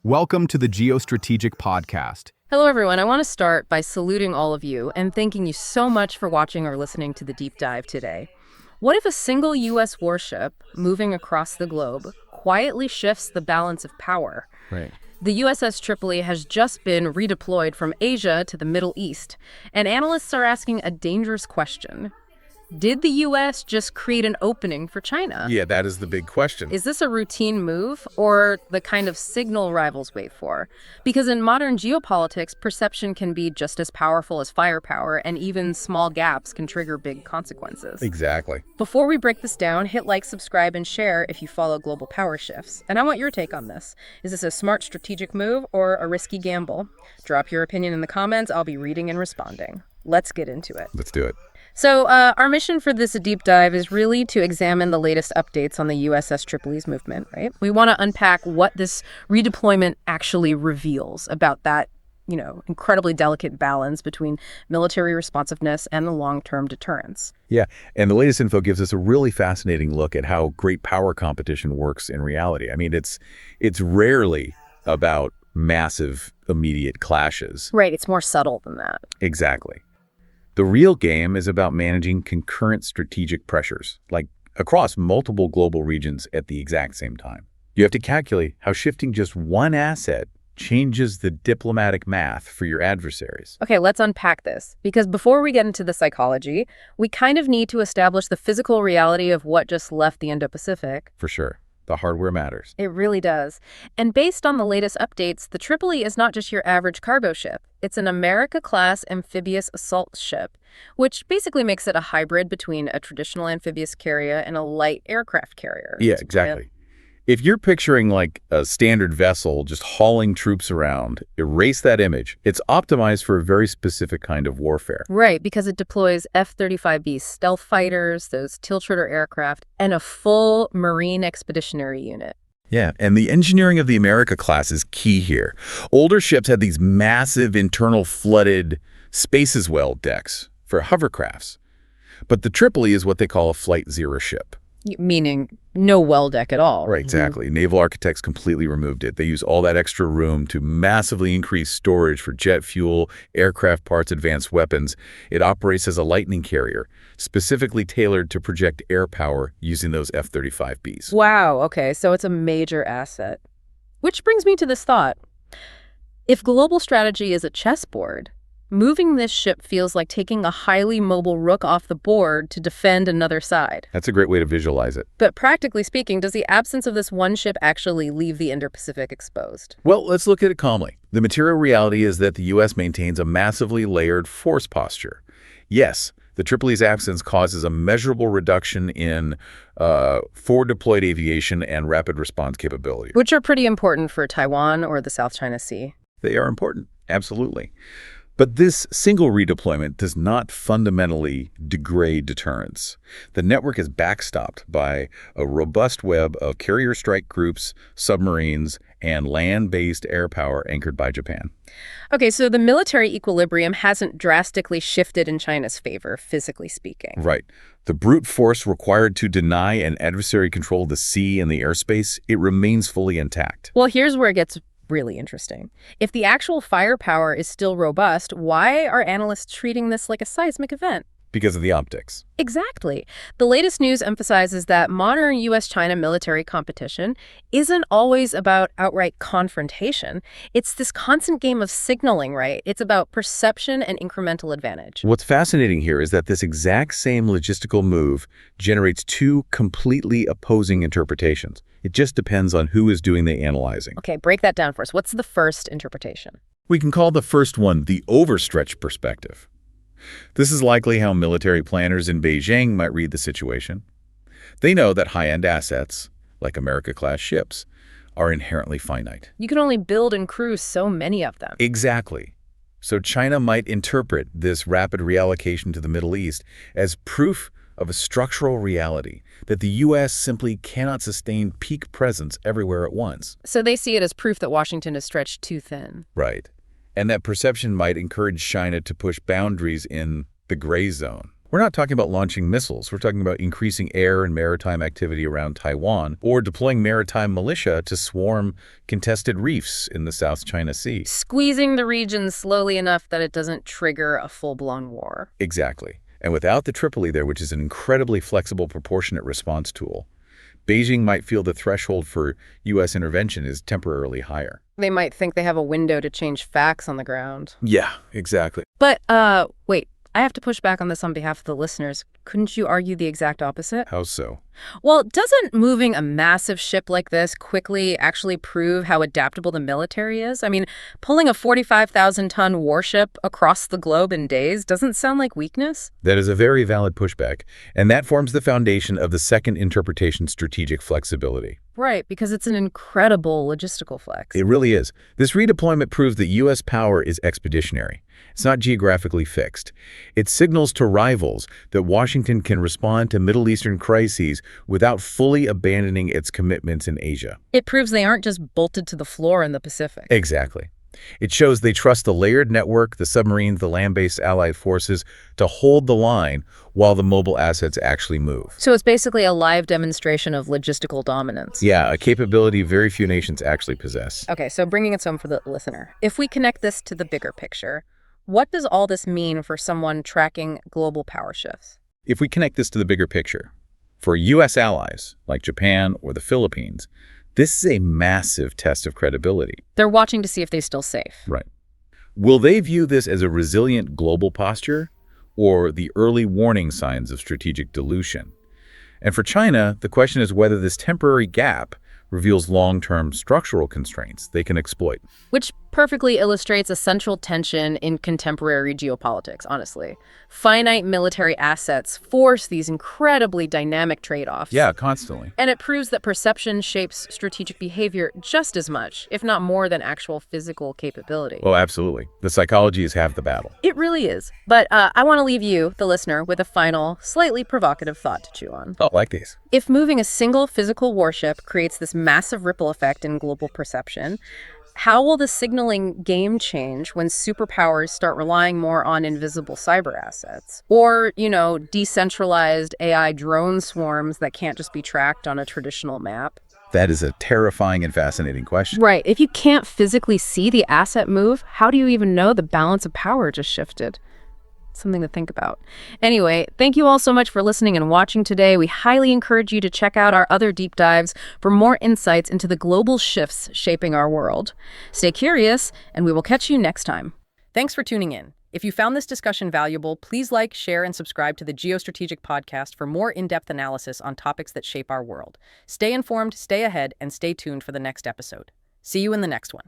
Welcome to the Geostrategic podcast. Hello, everyone. I want to start by saluting all of you and thanking you so much for watching or listening to the deep dive today. What if a single U.S. warship moving across the globe quietly shifts the balance of power? Right. The USS Tripoli has just been redeployed from Asia to the Middle East, and analysts are asking a dangerous question. Did the U.S. just create an opening for China? Yeah, that is the big question. Is this a routine move or the kind of signal rivals wait for? Because in modern geopolitics, perception can be just as powerful as firepower, and even small gaps can trigger big consequences. Exactly. Before we break this down, hit like, subscribe, and share if you follow global power shifts. And I want your take on this. Is this a smart strategic move or a risky gamble? Drop your opinion in the comments. I'll be reading and responding. Let's get into it. Let's do it. So our mission for this deep dive is really to examine the latest updates on the USS Tripoli's movement, right? We want to unpack what this redeployment actually reveals about that, incredibly delicate balance between military responsiveness and the long-term deterrence. Yeah, and the latest info gives us a really fascinating look at how great power competition works in reality. I mean, it's rarely about massive, immediate clashes. Right, it's more subtle than that. Exactly. The real game is about managing concurrent strategic pressures, like across multiple global regions at the exact same time. You have to calculate how shifting just one asset changes the diplomatic math for your adversaries. Okay, let's unpack this, because before we get into the psychology, we kind of need to establish the physical reality of what just left the Indo-Pacific. For sure. The hardware matters. It really does. And based on the latest updates, the Tripoli is not just your average cargo ship. It's an America-class amphibious assault ship, which basically makes it a hybrid between a traditional amphibious carrier and a light aircraft carrier. Yeah, exactly. If you're picturing like a standard vessel just hauling troops around, erase that image. It's optimized for a very specific kind of warfare. Right, because it deploys F-35B stealth fighters, those tiltrotor aircraft, and a full Marine expeditionary unit. Yeah, and the engineering of the America class is key here. Older ships had these massive internal flooded space-as-well decks for hovercrafts. But the Tripoli is what they call a flight zero ship. Meaning no well deck at all. Right, exactly. Naval architects completely removed it. They use all that extra room to massively increase storage for jet fuel, aircraft parts, advanced weapons. It operates as a lightning carrier, specifically tailored to project air power using those F-35Bs. Wow, okay, so it's a major asset. Which brings me to this thought. If global strategy is a chessboard, moving this ship feels like taking a highly mobile rook off the board to defend another side. That's a great way to visualize it. But practically speaking, does the absence of this one ship actually leave the Indo-Pacific exposed? Well, let's look at it calmly. The material reality is that the U.S. maintains a massively layered force posture. Yes, the Tripoli's absence causes a measurable reduction in forward deployed aviation and rapid response capability. Which are pretty important for Taiwan or the South China Sea. They are important, absolutely. But this single redeployment does not fundamentally degrade deterrence. The network is backstopped by a robust web of carrier strike groups, submarines, and land-based air power anchored by Japan. Okay, so the military equilibrium hasn't drastically shifted in China's favor, physically speaking. Right. The brute force required to deny an adversary control of the sea and the airspace, it remains fully intact. Well, here's where it gets really interesting. If the actual firepower is still robust, why are analysts treating this like a seismic event? Because of the optics. Exactly. The latest news emphasizes that modern U.S.-China military competition isn't always about outright confrontation. It's this constant game of signaling, right? It's about perception and incremental advantage. What's fascinating here is that this exact same logistical move generates two completely opposing interpretations. It just depends on who is doing the analyzing. Okay, break that down for us. What's the first interpretation? We can call the first one the overstretch perspective. This is likely how military planners in Beijing might read the situation. They know that high-end assets, like America-class ships, are inherently finite. You can only build and cruise so many of them. Exactly. So China might interpret this rapid reallocation to the Middle East as proof of a structural reality that the U.S. simply cannot sustain peak presence everywhere at once. So they see it as proof that Washington is stretched too thin. Right. And that perception might encourage China to push boundaries in the gray zone. We're not talking about launching missiles. We're talking about increasing air and maritime activity around Taiwan or deploying maritime militia to swarm contested reefs in the South China Sea. Squeezing the region slowly enough that it doesn't trigger a full-blown war. Exactly. And without the Tripoli there, which is an incredibly flexible, proportionate response tool, Beijing might feel the threshold for U.S. intervention is temporarily higher. They might think they have a window to change facts on the ground. Yeah, exactly. But, wait, I have to push back on this on behalf of the listeners. Couldn't you argue the exact opposite? How so? Well, doesn't moving a massive ship like this quickly actually prove how adaptable the military is? I mean, pulling a 45,000-ton warship across the globe in days doesn't sound like weakness. That is a very valid pushback, and that forms the foundation of the second interpretation, strategic flexibility. Right, because it's an incredible logistical flex. It really is. This redeployment proves that U.S. power is expeditionary. It's not geographically fixed. It signals to rivals that Washington can respond to Middle Eastern crises without fully abandoning its commitments in Asia. It proves they aren't just bolted to the floor in the Pacific. Exactly. It shows they trust the layered network, the submarines, the land-based allied forces to hold the line while the mobile assets actually move. So it's basically a live demonstration of logistical dominance. Yeah, a capability very few nations actually possess. Okay, so bringing it home for the listener. If we connect this to the bigger picture, what does all this mean for someone tracking global power shifts? If we connect this to the bigger picture, for U.S. allies like Japan or the Philippines, this is a massive test of credibility. They're watching to see if they still safe. Right. Will they view this as a resilient global posture or the early warning signs of strategic dilution? And for China, the question is whether this temporary gap reveals long-term structural constraints they can exploit. Which perfectly illustrates a central tension in contemporary geopolitics, honestly. Finite military assets force these incredibly dynamic trade-offs. Yeah, constantly. And it proves that perception shapes strategic behavior just as much, if not more, than actual physical capability. Oh, absolutely. The psychology is half the battle. It really is. But I want to leave you, the listener, with a final, slightly provocative thought to chew on. Oh, like these. If moving a single physical warship creates this massive ripple effect in global perception, how will the signaling game change when superpowers start relying more on invisible cyber assets? Or, decentralized AI drone swarms that can't just be tracked on a traditional map? That is a terrifying and fascinating question. Right. If you can't physically see the asset move, how do you even know the balance of power just shifted? Something to think about. Anyway, thank you all so much for listening and watching today. We highly encourage you to check out our other deep dives for more insights into the global shifts shaping our world. Stay curious, and we will catch you next time. Thanks for tuning in. If you found this discussion valuable, please like, share, and subscribe to the Geostrategic podcast for more in-depth analysis on topics that shape our world. Stay informed, stay ahead, and stay tuned for the next episode. See you in the next one.